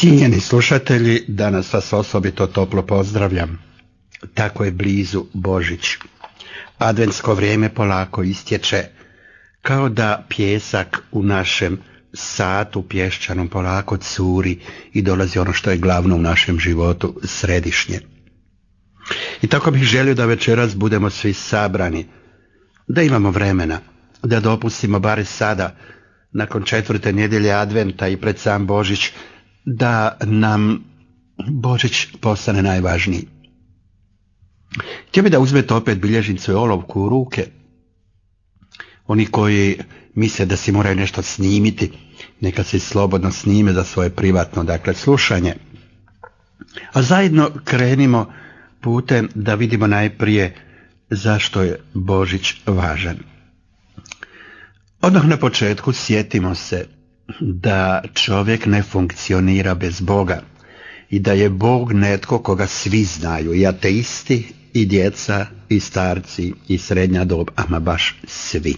Cijenjeni slušatelji, danas vas osobito toplo pozdravljam. Tako je blizu Božić. Adventsko vrijeme polako istječe, kao da pijesak u našem satu pješčanom polako curi i dolazi ono što je glavno u našem životu, središnje. I tako bih želio da večeras budemo svi sabrani, da imamo vremena, da dopustimo bare sada, nakon 4. nedjelje Adventa i pred sam Božić, da nam Božić postane najvažniji. Htio bi da uzmete opet bilježnicu i olovku u ruke. Oni koji misle da si moraju nešto snimiti, neka se slobodno snime za svoje privatno, slušanje. A zajedno krenimo putem da vidimo najprije zašto je Božić važan. Odmah na početku sjetimo se da čovjek ne funkcionira bez Boga i da je Bog netko koga svi znaju, i ateisti, i djeca, i starci, i srednja dob, ama baš svi.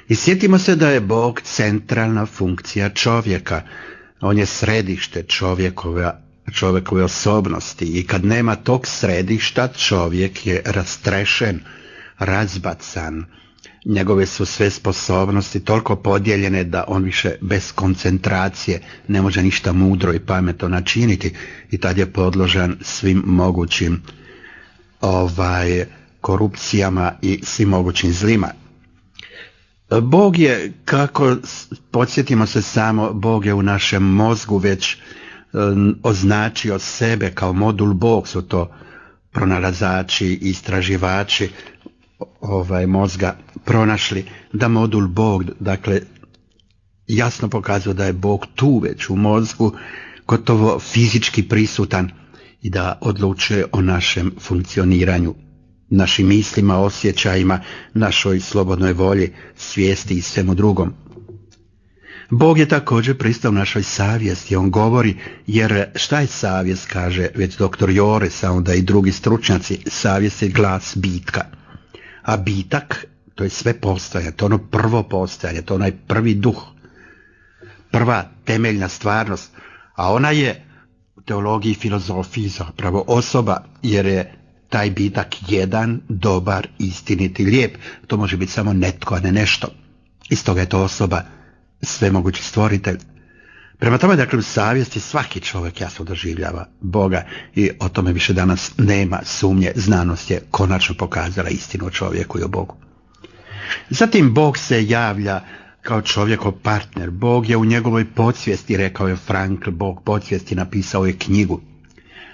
I sjetimo se da je Bog centralna funkcija čovjeka. On je središte čovjekove osobnosti i kad nema tog središta, čovjek je rastrešen, razbacan. Njegove su sve sposobnosti toliko podijeljene da on više bez koncentracije ne može ništa mudro i pametno načiniti i tad je podložan svim mogućim korupcijama i svim mogućim zlima. Bog je, kako podsjetimo se samo, Bog je u našem mozgu već označio sebe kao modul Bog, su to pronalazači, istraživači mozga pronašli da modul Bog, jasno pokazuje da je Bog tu već u mozgu, gotovo fizički prisutan i da odlučuje o našem funkcioniranju, našim mislima, osjećajima, našoj slobodnoj volji, svijesti i svemu drugom. Bog je također pristao u našoj savjesti, on govori, jer šta je savjest, kaže već doktor Jores, a onda i drugi stručnjaci, savjest je glas bitka. A bitak, to je sve postojanje, to je ono prvo postojanje, to je onaj prvi duh, prva temeljna stvarnost, a ona je u teologiji i filozofiji zapravo osoba, jer je taj bitak jedan, dobar, istinit i lijep. To može biti samo netko, a ne nešto. I stoga je to osoba, svemogući stvoritelj. Prema tome, u savjesti svaki čovjek jasno doživljava Boga i o tome više danas nema sumnje. Znanost je konačno pokazala istinu o čovjeku i o Bogu. Zatim Bog se javlja kao čovjekov partner. Bog je u njegovoj podsvijesti, rekao je Frankl, Bog podsvijesti, napisao je knjigu.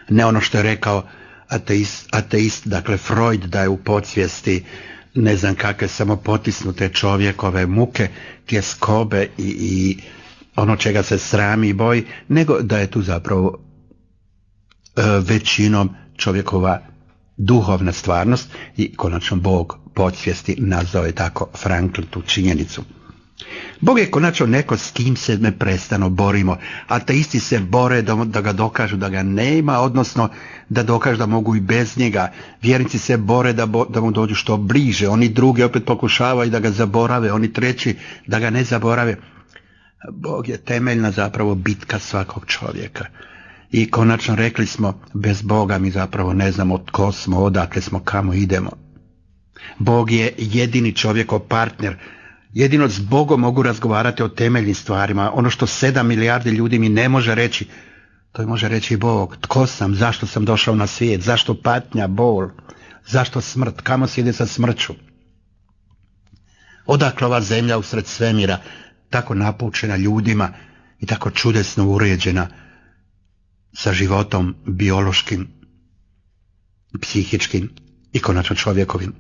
Ne ono što je rekao ateist, Freud, da je u podsvijesti ne znam kakve samo potisnute čovjekove muke, tjeskobe i ono čega se srami i boji, nego da je tu zapravo većinom čovjekova duhovna stvarnost i konačno Bog podsvijesti, nazvao je tako Frankl tu činjenicu. Bog je konačno neko s kim se neprestano borimo. Ateisti se bore da ga dokažu da ga nema, odnosno da dokažu da mogu i bez njega. Vjernici se bore da mu dođu što bliže. Oni drugi opet pokušavaju da ga zaborave, oni treći da ga ne zaborave. Bog je temeljna zapravo bitka svakog čovjeka. I konačno rekli smo, bez Boga mi zapravo ne znamo tko smo, odakle smo, kamo idemo. Bog je jedini čovjekov partner. Jedino s Bogom mogu razgovarati o temeljnim stvarima. Ono što 7 milijardi ljudi mi ne može reći, to može reći i Bog. Tko sam, zašto sam došao na svijet, zašto patnja, bol, zašto smrt, kamo se ide sa smrću. Odakle ova zemlja usred svemira, tako napučena ljudima i tako čudesno uređena sa životom biološkim, psihičkim i konačno čovjekovim.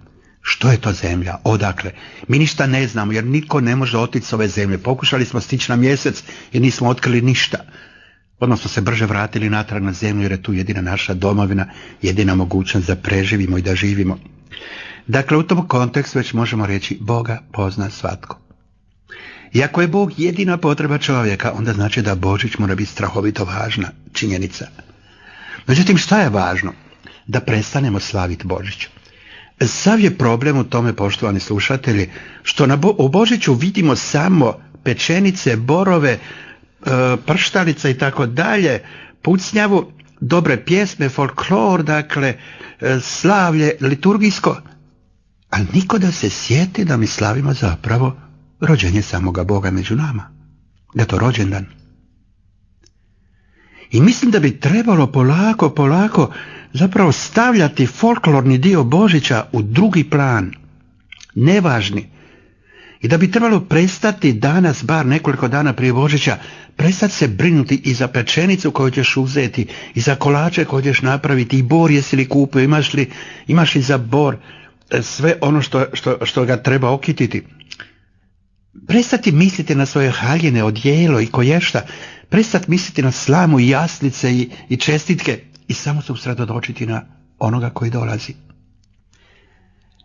Što je to zemlja? Odakle? Mi ništa ne znamo jer nitko ne može otići s ove zemlje. Pokušali smo stići na mjesec i nismo otkrili ništa. Odnosno se brže vratili natrag na zemlju jer je tu jedina naša domovina, jedina mogućnost da preživimo i da živimo. U tom kontekstu već možemo reći Boga pozna svatko. I ako je Bog jedina potreba čovjeka, onda znači da Božić mora biti strahovito važna činjenica. Međutim, šta je važno? Da prestanemo slaviti Božić. Sav je problem u tome, poštovani slušatelji, što u Božiću vidimo samo pečenice, borove, prštalica i tako dalje, pucnjavu, dobre pjesme, folklor, dakle, slavlje, liturgijsko, ali niko da se sjeti da mi slavimo zapravo rođenje samoga Boga među nama. Da je to rođendan. I mislim da bi trebalo polako zapravo stavljati folklorni dio Božića u drugi plan, nevažni. I da bi trebalo prestati danas, bar nekoliko dana prije Božića, prestati se brinuti i za pečenicu koju ćeš uzeti, i za kolače koje ćeš napraviti, i bor jesi li kupio, imaš li za bor sve ono što ga treba okititi. Prestati misliti na svoje haljine, odjelo i koješta, prestati misliti na slamu i jaslice i čestitke i samo se usredotočiti na onoga koji dolazi.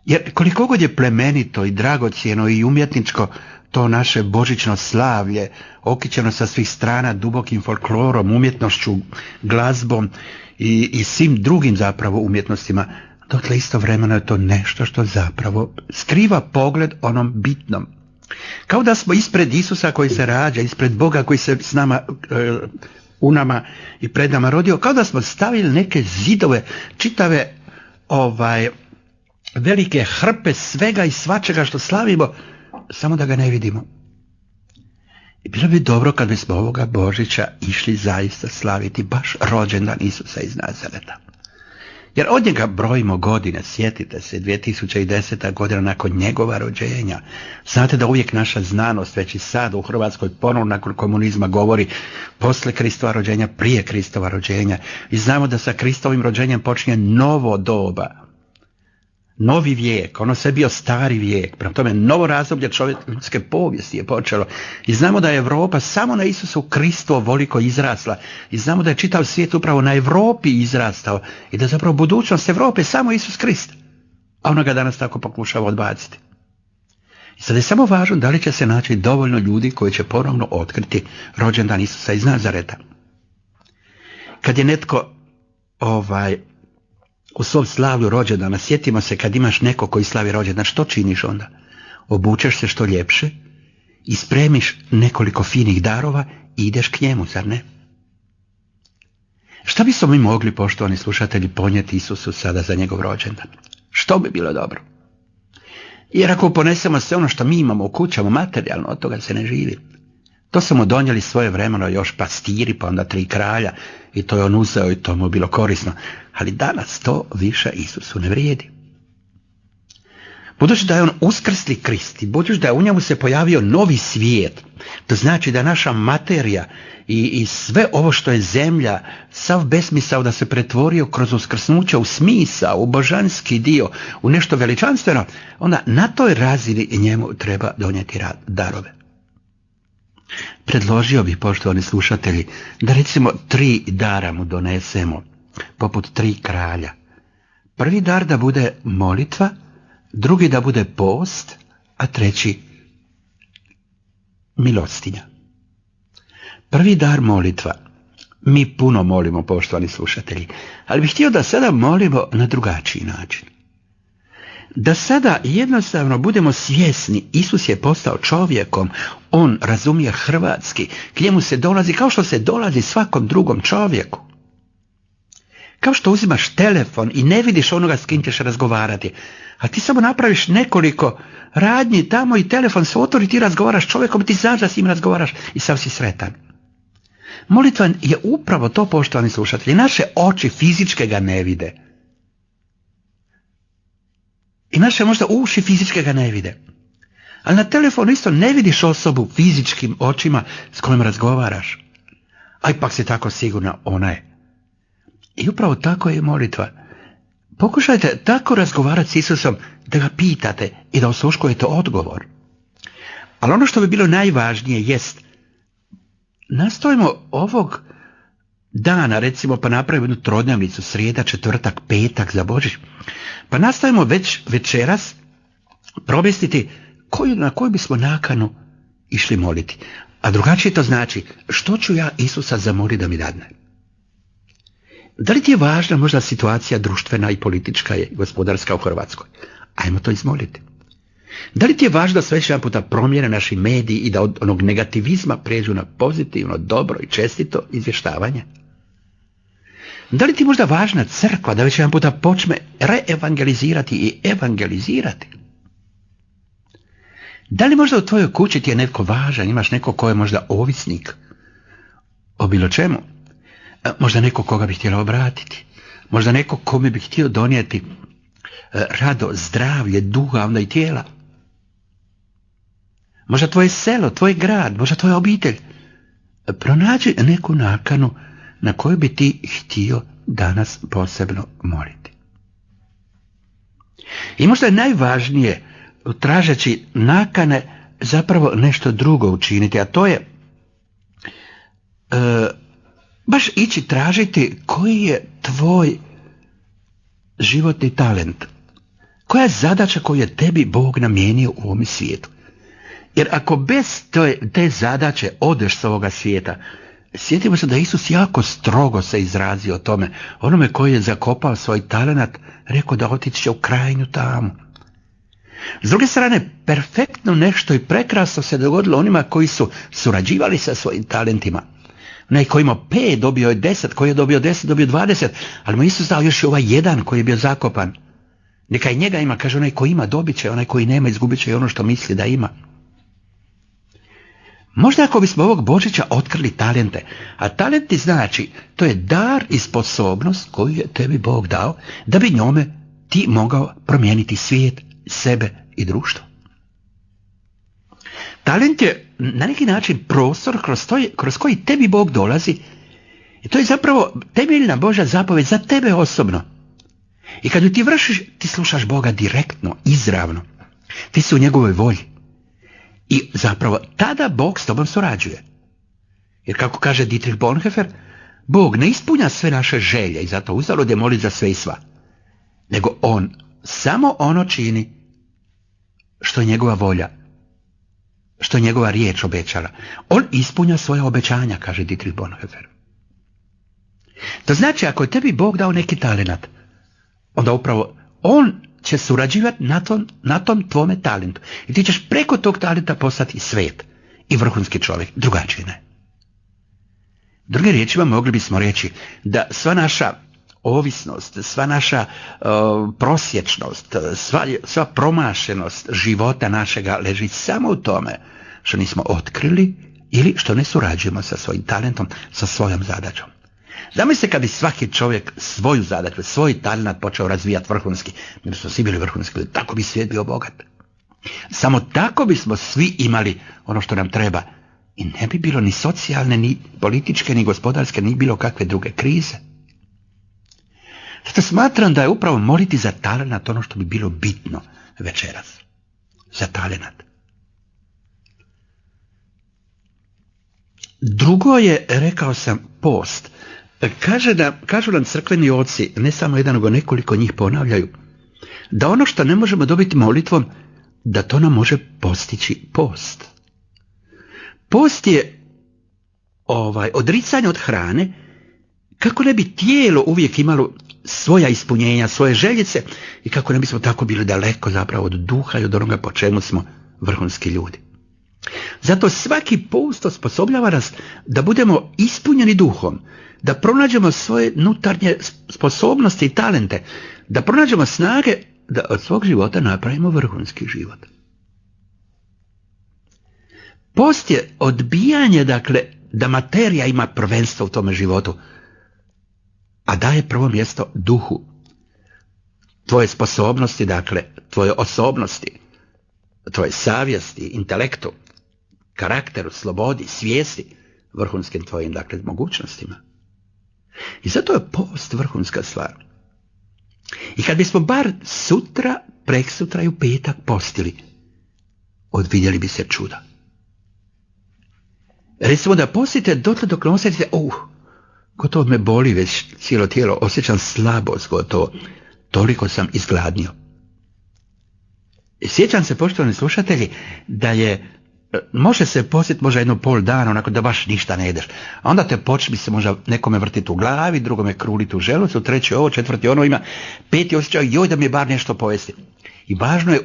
Jer koliko god je plemenito i dragocjeno i umjetničko to naše božićno slavlje, okićeno sa svih strana dubokim folklorom, umjetnošću, glazbom i svim drugim zapravo umjetnostima, dotle istovremeno je to nešto što zapravo skriva pogled onom bitnom. Kao da smo ispred Isusa koji se rađa, ispred Boga koji se s nama, u nama i pred nama rodio, kao da smo stavili neke zidove, čitave velike hrpe svega i svačega što slavimo, samo da ga ne vidimo. I bilo bi dobro kad bismo ovoga Božića išli zaista slaviti baš rođendan Isusa iz Nazareta. Jer od njega brojimo godine, sjetite se, 2010. godina nakon njegova rođenja. Znate da uvijek naša znanost, već i sad u Hrvatskoj ponovno nakon komunizma govori posle Kristova rođenja, prije Kristova rođenja. I znamo da sa Kristovim rođenjem počinje novo doba. Novi vijek, ono sve bio stari vijek, prema tome novo razdoblje ljudske povijesti je počelo. I znamo da je Europa samo na Isusu Kristu ovoliko izrasla. I znamo da je čitav svijet upravo na Europi izrastao i da zapravo budućnost Europe samo Isus Krist. A ona ga danas tako pokušava odbaciti. I sad je samo važno da li će se naći dovoljno ljudi koji će ponovno otkriti rođendan Isusa iz Nazareta. Kad je netko u svom slavlju rođendana, sjetimo se kad imaš neko koji slavi rođendan, što činiš onda? Obučeš se što ljepše i spremiš nekoliko finih darova i ideš k njemu, zar ne? Šta bismo mi mogli, poštovani slušatelji, ponijeti Isusu sada za njegov rođendan? Što bi bilo dobro? Jer ako ponesemo sve ono što mi imamo u kućama materijalno, od toga se ne živi. To su mu donijeli svoje vremeno još pastiri, pa onda 3 kralja, i to je on uzeo i to mu bilo korisno. Ali danas to više Isusu ne vrijedi. Budući da je on uskrsli Krist i budući da je u njemu se pojavio novi svijet, to znači da naša materija i sve ovo što je zemlja, sav besmisao da se pretvorio kroz uskrsnuće u smisao, u božanski dio, u nešto veličanstveno, onda na toj razini njemu treba donijeti darove. Predložio bih, poštovani slušatelji, da recimo 3 dara mu donesemo, poput 3 kralja. Prvi dar da bude molitva, drugi da bude post, a treći milostinja. Prvi dar molitva. Mi puno molimo, poštovani slušatelji, ali bih htio da sada molimo na drugačiji način. Da sada jednostavno budemo svjesni, Isus je postao čovjekom, on razumije hrvatski, k njemu se dolazi kao što se dolazi svakom drugom čovjeku. Kao što uzimaš telefon i ne vidiš onoga s kim ćeš razgovarati, a ti samo napraviš nekoliko radnji tamo i telefon se otvori, ti razgovaraš s čovjekom, ti znaš da s njim razgovaraš i sav si sretan. Molitva je upravo to, poštovani slušatelji. Naše oči fizičke ga ne vide. I naše možda uši fizičke ga ne vide. Ali na telefonu isto ne vidiš osobu fizičkim očima s kojim razgovaraš. A ipak si tako sigurna, ona je. I upravo tako je molitva. Pokušajte tako razgovarati s Isusom da ga pitate i da osluškujete odgovor. Ali ono što bi bilo najvažnije jest, nastojimo ovog dana, recimo, pa napravimo jednu trodnevnicu, srijeda, četvrtak, petak za Božić, pa nastojimo već večeras provestiti na koju bismo nakanu išli moliti. A drugačije to znači, što ću ja Isusa zamoliti da mi dadne? Da li ti je važna možda situacija društvena i politička i gospodarska u Hrvatskoj? Ajmo to izmoliti. Da li ti je važno da sve jedan puta promijene naši mediji i da od onog negativizma prijeđu na pozitivno, dobro i čestito izvještavanje? Da li ti možda važna crkva da već jedan puta počne reevangelizirati i evangelizirati? Da li možda u tvojoj kući ti je netko važan, imaš neko ko je možda ovisnik o bilo čemu? Možda neko koga bi htjela obratiti, možda neko kome bi htio donijeti radost, zdravlje, duha, onda i tijela. Možda tvoje selo, tvoj grad, možda tvoja obitelj. Pronađi neku nakanu na koju bi ti htio danas posebno moliti. I možda je najvažnije, tražeći nakane, zapravo nešto drugo učiniti, a to je baš ići tražiti koji je tvoj životni talent, koja je zadaća koju je tebi Bog namijenio u ovom svijetu. Jer ako bez te zadaće odeš s ovoga svijeta, sjetimo se da Isus jako strogo se izrazio o tome. Onome koji je zakopao svoj talenat, rekao da otići će u krajnju tamu. S druge strane, perfektno nešto i prekrasno se dogodilo onima koji su surađivali sa svojim talentima. Onaj koji ima 5 dobio je 10, koji je dobio 10 dobio 20, ali mu Isus dao još i ovaj jedan koji je bio zakopan. Neka i njega ima, kaže, onaj koji ima dobit će, onaj koji nema izgubit će i ono što misli da ima. Možda ako bismo ovog Božića otkrili talente, a talenti znači, to je dar i sposobnost koju je tebi Bog dao, da bi njome ti mogao promijeniti svijet, sebe i društvo. Talent je na neki način prostor kroz koji tebi Bog dolazi i to je zapravo temeljna Božja zapovjed za tebe osobno. I kad ju ti vršiš, ti slušaš Boga direktno, izravno. Ti si u njegovoj volji. I zapravo tada Bog s tobom surađuje. Jer kako kaže Dietrich Bonhoeffer, Bog ne ispunja sve naše želje i zato uzalud je moliti za sve i sva. Nego on samo ono čini što je njegova volja, što je njegova riječ obećala. On ispunja svoje obećanja, kaže Dietrich Bonhoeffer. To znači, ako je tebi Bog dao neki talenat, onda upravo on će surađivati na tom tvome talentu. I ti ćeš preko tog talenta postati svet i vrhunski čovjek, drugačije ne. Drugim riječima mogli bismo reći da sva naša ovisnost, sva naša prosječnost, sva promašenost života našega leži samo u tome što nismo otkrili ili što ne surađujemo sa svojim talentom, sa svojom zadaćom. Zamislite kad bi svaki čovjek svoju zadaću, svoj talent počeo razvijati vrhunski, mi bismo svi bili vrhunski, tako bi svijet bio bogat. Samo tako bismo svi imali ono što nam treba i ne bi bilo ni socijalne, ni političke, ni gospodarske, ni bilo kakve druge krize. Zato smatram da je upravo moliti za talent ono što bi bilo bitno večeras. Za talent. Drugo je, rekao sam, post. Kažu nam crkveni oci, ne samo jedan, nego nekoliko njih ponavljaju, da ono što ne možemo dobiti molitvom, da to nam može postići post. Post je odricanje od hrane, kako ne bi tijelo uvijek imalo svoja ispunjenja, svoje željice i kako ne bismo tako bili daleko zapravo od duha i od onoga po čemu smo vrhunski ljudi. Zato svaki post osposobljava nas da budemo ispunjeni duhom, da pronađemo svoje unutarnje sposobnosti i talente, da pronađemo snage da od svog života napravimo vrhunski život. Post je odbijanje, dakle, da materija ima prvenstvo u tome životu, a daje prvo mjesto duhu. Tvoje sposobnosti, dakle, tvoje osobnosti, tvoje savjesti, intelektu, karakteru, slobodi, svijesti, vrhunskim tvojim, dakle, mogućnostima. I zato je post vrhunska stvar. I kad bismo bar sutra, preksutra i u petak postili, odvidjeli bi se čuda. Recimo da postite dotle dok ne osjetite, gotovo me boli već cijelo tijelo, osjećam slabost gotovo, toliko sam izgladnio. I sjećam se, poštovani slušatelji, da je, može se postiti možda jedno pol dana, onako da baš ništa ne jedeš. A onda te počne se možda nekome vrtiti u glavi, drugome kruliti u želucu, treći ovo, četvrti ono, ima peti osjećaj, joj da mi je bar nešto pojesti. I važno je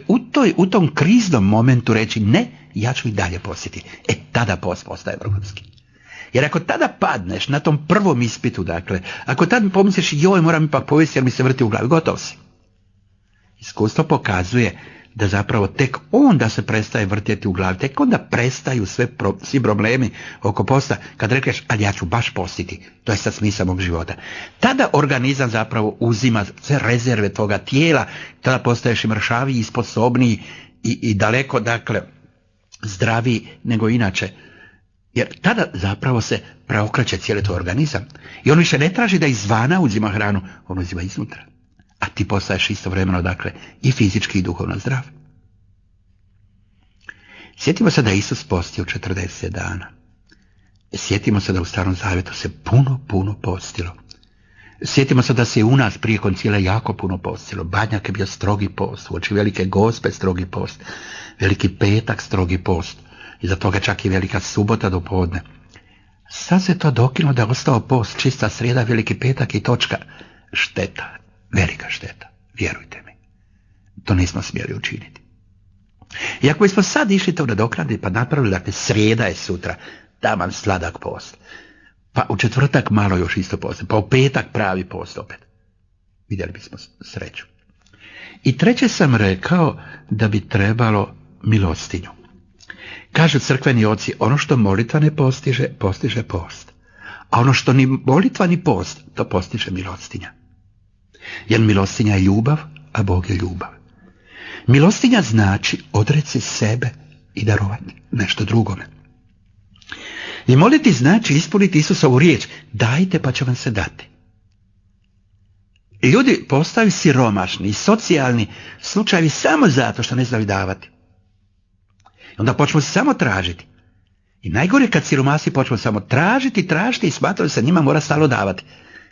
u tom kriznom momentu reći ne, ja ću i dalje postiti. Tada post postaje vrhunski. Jer ako tada padneš na tom prvom ispitu, dakle, ako tada pomisliš joj moram ipak povesti jer mi se vrti u glavi, gotov si. Iskustvo pokazuje da zapravo tek onda se prestaje vrtjeti u glavi, tek onda prestaju svi problemi oko posta, kad rekneš, ali ja ću baš postiti, to je sad smisao mog života. Tada organizam zapravo uzima sve rezerve toga tijela, tada postaješ i mršaviji, i sposobniji i daleko, dakle, zdraviji nego inače. Jer tada zapravo se preokreće cijeli to organizam. I on više ne traži da izvana uzima hranu, on uzima iznutra. A ti postaješ istovremeno, dakle, i fizički i duhovno zdrav. Sjetimo se da je Isus postio 40 dana. Sjetimo se da u Starom Zavjetu se puno postilo. Sjetimo se da se i u nas prije koncila jako puno postilo. Badnjak je bio strogi post, uoči Velike Gospe strogi post, Veliki petak strogi post. Iza toga čak i Velika subota do podne. Sad se to dokinulo da je ostao post, čista srijeda, Veliki petak i točka. Šteta, velika šteta, vjerujte mi. To nismo smjeli učiniti. I ako bismo sad išli to nadoknaditi pa napravili, dakle, srijeda je sutra, taman sladak post. Pa u četvrtak malo još isto post, pa u petak pravi post opet. Vidjeli bismo sreću. I treće sam rekao da bi trebalo milostinju. Kažu crkveni oci, ono što molitva ne postiže, postiže post. A ono što ni molitva ni post, to postiže milostinja. Jer milostinja je ljubav, a Bog je ljubav. Milostinja znači odreci sebe i darovati nešto drugome. I moliti znači ispuniti Isusovu riječ, dajte pa će vam se dati. Ljudi postaju siromašni i socijalni slučajevi samo zato što ne znaju davati. Onda počnu se samo tražiti. I najgore kad siromasi počnu samo tražiti i smatraju se njima mora stalno davati.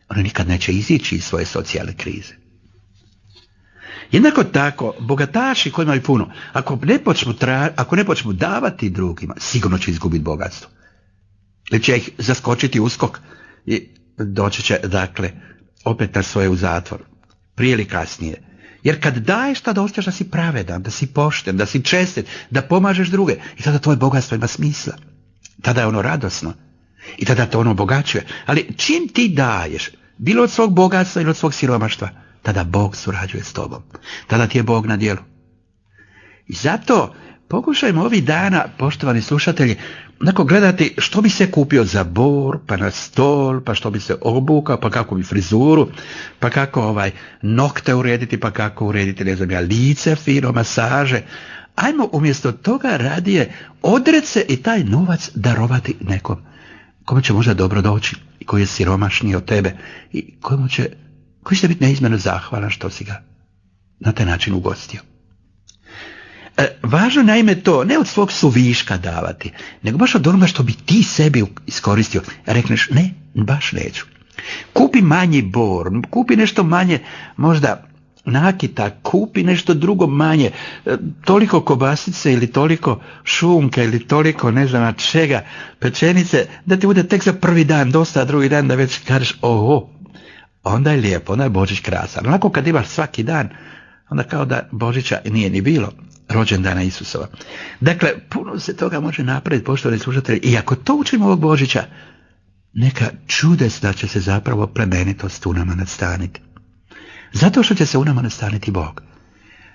Oni nikad neće izići iz svoje socijalne krize. Jednako tako, bogataši koji imaju puno, ako ne počnu davati drugima, sigurno će izgubiti bogatstvo. Ili će ih zaskočiti uskok i doći će, dakle, opet na svoje u zatvor. Prije ili kasnije. Jer kad daješ, tada osjećaš da si pravedan, da si pošten, da si čestit, da pomažeš druge. I tada tvoje bogatstvo ima smisla. Tada je ono radosno. I tada te ono obogaćuje. Ali čim ti daješ, bilo od svog bogatstva ili od svog siromaštva, tada Bog surađuje s tobom. Tada ti je Bog na djelu. I zato pokušajmo ovih dana, poštovani slušatelji, gledati što bi se kupio za bor, pa na stol, pa što bi se obukao, pa kako bi frizuru, pa kako nokte urediti, pa kako urediti, ne znam ja, lice fino, masaže. Ajmo umjesto toga radije odreći se i taj novac darovati nekom kome će možda dobro doći i koji je siromašniji od tebe i koji će biti neizmjerno zahvalan što si ga na taj način ugostio. Važno naime to, ne od svog suviška davati, nego baš od onoga što bi ti sebi iskoristio. Rekneš, ne, baš neću. Kupi manji bor, kupi nešto manje, možda nakita, kupi nešto drugo manje, toliko kobasice ili toliko šunka ili toliko ne znam čega, pečenice, da ti bude tek za prvi dan dosta, a drugi dan da već kažeš, oho, onda je lijepo, onda je Božić krasan. Onako kad imaš svaki dan, onda kao da Božića nije ni bilo, rođendana Isusova. Dakle, puno se toga može napraviti, poštovani slušatelji, i ako to učimo ovog Božića, neka čudesna će se zapravo plemenitost u nama nastaniti. Zato što će se u nama nastaniti Bog.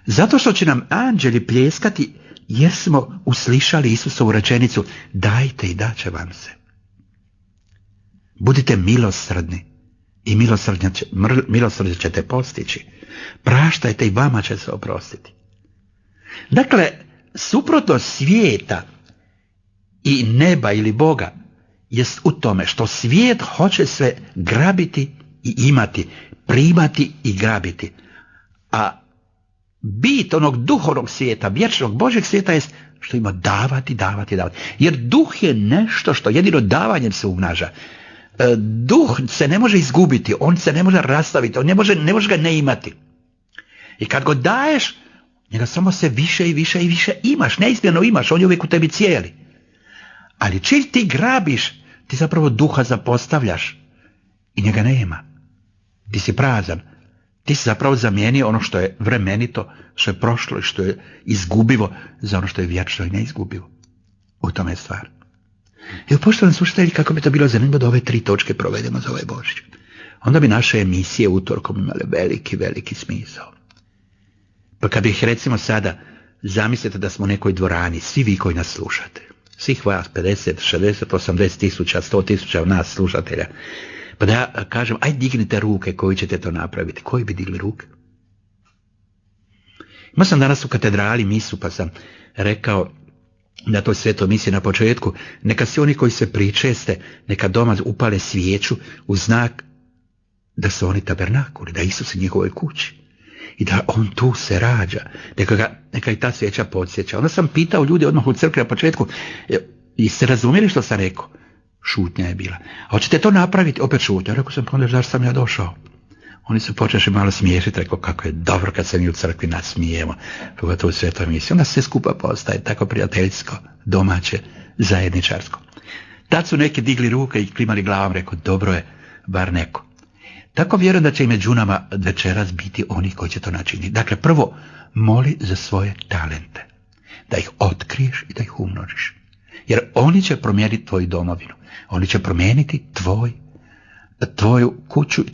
Zato što će nam anđeli pljeskati jer smo uslišali Isusovu rečenicu, dajte i daće vam se. Budite milosrdni i milosrdje ćete postići. Praštajte i vama će se oprostiti. Dakle, suprotno svijeta i neba ili Boga jest u tome što svijet hoće sve grabiti i imati, primati i grabiti. A bit onog duhovnog svijeta, vječnog Božjeg svijeta jest što ima davati. Jer duh je nešto što jedino davanjem se umnaža. Duh se ne može izgubiti, on se ne može rastaviti, on ne može ga ne imati. I kad go daješ, njega samo se više i više imaš, neizmjerno imaš, on je uvijek u tebi cijeli. Ali čim ti grabiš, ti zapravo duha zapostavljaš i njega nema. Ti si prazan, Ti si zapravo zamijenio ono što je vremenito, što je prošlo i što je izgubivo za ono što je vječno i neizgubivo. U tome je stvar. I poštovani slušatelji, kako bi to bilo zanimljivo da ove 3 točke provedemo za ovaj Božić. Onda bi naše emisije utorkom imale veliki, veliki smisao. Pa kad bih recimo sada, zamislite da smo u nekoj dvorani, svi vi koji nas slušate, svih vas 50, 60, 80 tisuća, 100 tisuća nas slušatelja, pa da ja kažem, aj dignite ruke koji ćete to napraviti. Koji bi digli ruke? Imao sam danas u katedrali misu, pa sam rekao na toj svetoj misiji na početku, neka svi oni koji se pričeste, neka doma upale svijeću u znak da su oni tabernakuli, da Isus u njihovoj kući i da on tu se rađa, neka i ta svijeća podsjeća. Onda sam pitao ljude odmah u crkvi na početku, jeste razumjeli što sam rekao? Šutnja je bila. A hoćete to napraviti? Opet šutnja. Rekao sam, onda zašto sam ja došao? Oni su počeli malo smiješiti, rekao kako je dobro kad se mi u crkvi nasmijemo, pogotovo u svetoj misiji. Onda sve skupa postaje tako prijateljsko, domaće, zajedničarsko. Tad su neki digli ruke i klimali glavom, rekao, dobro je, bar neko. Tako vjerujem da će i među nama večeras biti oni koji će to načiniti. Dakle, prvo, moli za svoje talente, da ih otkriješ i da ih umnožiš. Jer oni će promijeniti tvoju domovinu. Oni će promijeniti tvoju kuću i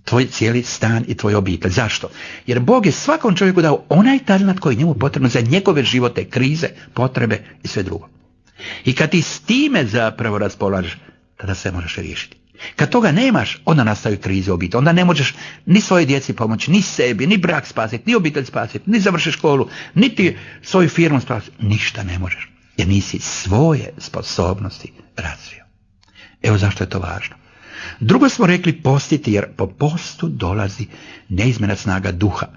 tvoj cijeli stan i tvoj obitelj. Zašto? Jer Bog je svakom čovjeku dao onaj talent koji je njemu potrebno za njegove živote, krize, potrebe i sve drugo. I kad ti s time zapravo raspolažeš, tada sve možeš riješiti. Kad toga nemaš, onda nastaju krize u obitelji. Onda ne možeš ni svoje djeci pomoći, ni sebi, ni brak spasiti, ni obitelj spasiti, ni završiti školu, niti svoju firmu spasiti. Ništa ne možeš. Jer nisi svoje sposobnosti razvio. Evo zašto je to važno. Drugo smo rekli postiti, jer po postu dolazi neizmjerna snaga duha.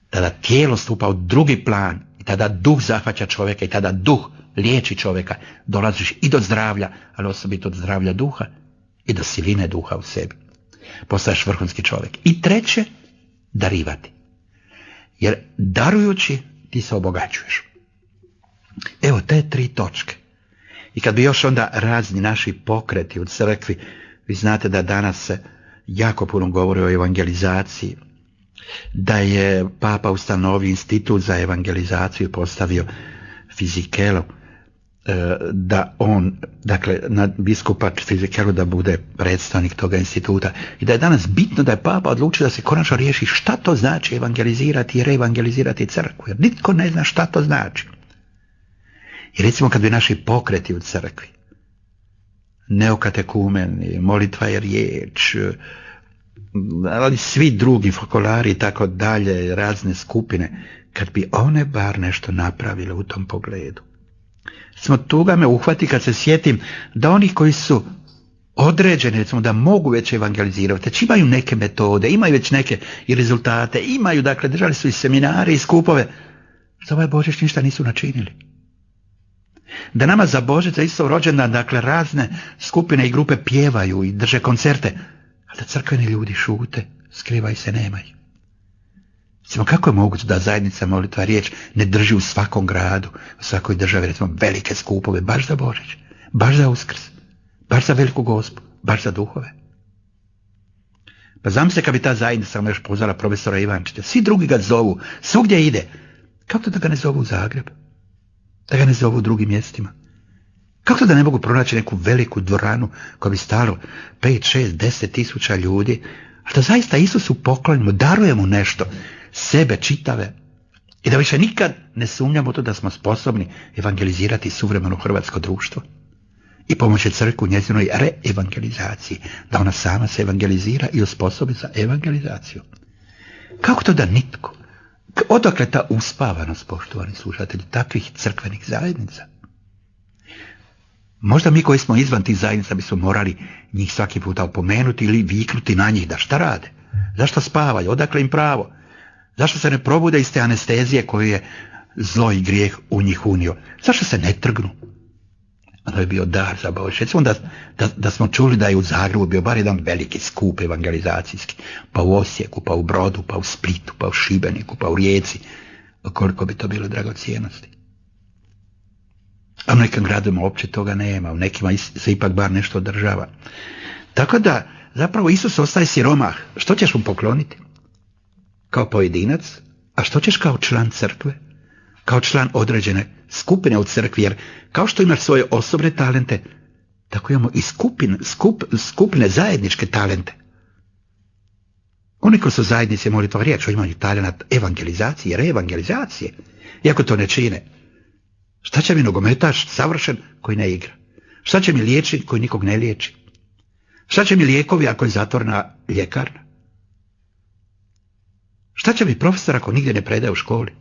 Tada tijelo stupa u drugi plan i tada duh zahvaća čovjeka i tada duh liječi čovjeka. Dolaziš i do zdravlja, ali osobito do zdravlja duha i do siline duha u sebi. Postaješ vrhunski čovjek. I treće, darivati. Jer darujući ti se obogaćuješ. Evo te 3 točke. I kad bi još onda razni naši pokreti u crkvi, vi znate da danas se jako puno govori o evangelizaciji, da je Papa ustanovio institut za evangelizaciju, postavio Fizikelo, da on, dakle, biskupa Fizikelo da bude predstavnik toga instituta i da je danas bitno da je Papa odlučio da se konačno riješi šta to znači evangelizirati i reevangelizirati crkvu, jer nitko ne zna šta to znači. I recimo kad bi naši pokreti u crkvi, neokatekumeni, molitva je riječ, ali svi drugi fokolari i tako dalje, razne skupine, kad bi one bar nešto napravile u tom pogledu. Recimo, tuga me uhvati kad se sjetim da oni koji su određeni, recimo, da mogu već evangelizirati, već imaju neke metode, imaju već neke i rezultate, imaju, dakle, držali su i seminare i skupove, za ovaj Božić ništa nisu načinili. Da nama za Božić, za Isusov rođendan, dakle, razne skupine i grupe pjevaju i drže koncerte, a da crkveni ljudi šute, skrivaju se, nemaju. Recimo, kako je moguće da zajednica molitva riječ ne drži u svakom gradu, u svakoj državi, recimo, velike skupove, baš za Božić, baš za Uskrs, baš za Veliku Gospu, baš za duhove? Pa zamislite kad bi ta zajednica samo još pozvala profesora Ivančića, svi drugi ga zovu, svugdje ide. Kako to da ga ne zovu u Zagreb? Da ga ne zovu u drugim mjestima? Kako to da ne mogu pronaći neku veliku dvoranu koja bi stalo 5, 6, 10 tisuća ljudi, a da zaista Isusu poklonimo, darujemo nešto, sebe čitave, i da više nikad ne sumnjamo u to da smo sposobni evangelizirati suvremeno hrvatsko društvo i pomoći crkvu njezinoj reevangelizaciji, da ona sama se evangelizira i osposobi za evangelizaciju. Kako to da nitko? Odakle ta uspavanost, poštovani slušatelji, takvih crkvenih zajednica? Možda mi koji smo izvan tih zajednica bismo morali njih svaki puta opomenuti ili viknuti na njih da šta rade? Zašto spavaju? Odakle im pravo? Zašto se ne probude iz te anestezije koju je zlo i grijeh u njih unio? Zašto se ne trgnu? Ono je bio dar za Božić. Recimo da smo čuli da je u Zagrebu bio bar jedan veliki skup evangelizacijski, pa u Osijeku, pa u Brodu, pa u Splitu, pa u Šibeniku, pa u Rijeci. Koliko bi to bilo dragocjenosti. A u nekim gradovima uopće toga nema, u nekima se ipak bar nešto održava. Tako da zapravo Isus ostaje siromah. Što ćeš mu pokloniti? Kao pojedinac? A što ćeš kao član crkve? Kao član određene skupine u crkvi, jer kao što imaš svoje osobne talente, tako imamo i skupine zajedničke talente. Oni koji su zajednice molitva riječ, imaju talenat evangelizacije, reevangelizacije, iako to ne čine. Šta će mi nogometaš savršen koji ne igra? Šta će mi liječnik koji nikog ne liječi? Šta će mi lijekovi ako je zatvorena ljekarna? Šta će mi profesor ako nigdje ne predaje u školi?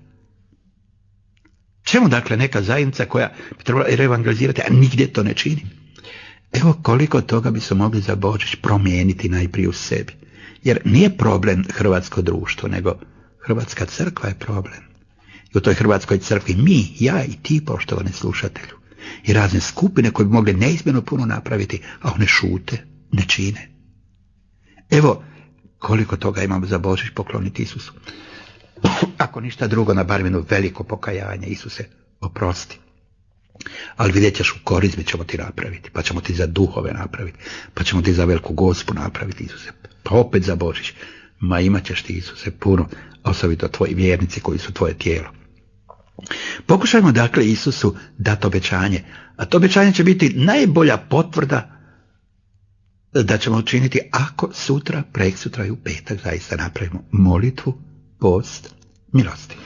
Čemu dakle neka zajednica koja bi trebala reevangelizirati, a nigdje to ne čini? Evo koliko toga bi se mogli za Božić promijeniti najprije u sebi. Jer nije problem hrvatsko društvo, nego Hrvatska crkva je problem. I u toj Hrvatskoj crkvi mi, ja i ti, poštovani slušatelju, i razne skupine koje bi mogle neizmjerno puno napraviti, a one šute, ne čine. Evo koliko toga imamo za Božić pokloniti Isusu. Ako ništa drugo, na bar jedno veliko pokajanje. Isuse, oprosti. Ali vidjet ćeš, u korizmi ćemo ti napraviti, pa ćemo ti za duhove napraviti, pa ćemo ti za veliku gospu napraviti, Isuse. Pa opet za Božić. Ma imat ćeš ti, Isuse, puno, osobito tvoji vjernici koji su tvoje tijelo. Pokušajmo dakle Isusu dati obećanje, a to obećanje će biti najbolja potvrda da ćemo učiniti ako sutra, preksutra i u petak zaista napravimo molitvu, post, milosti.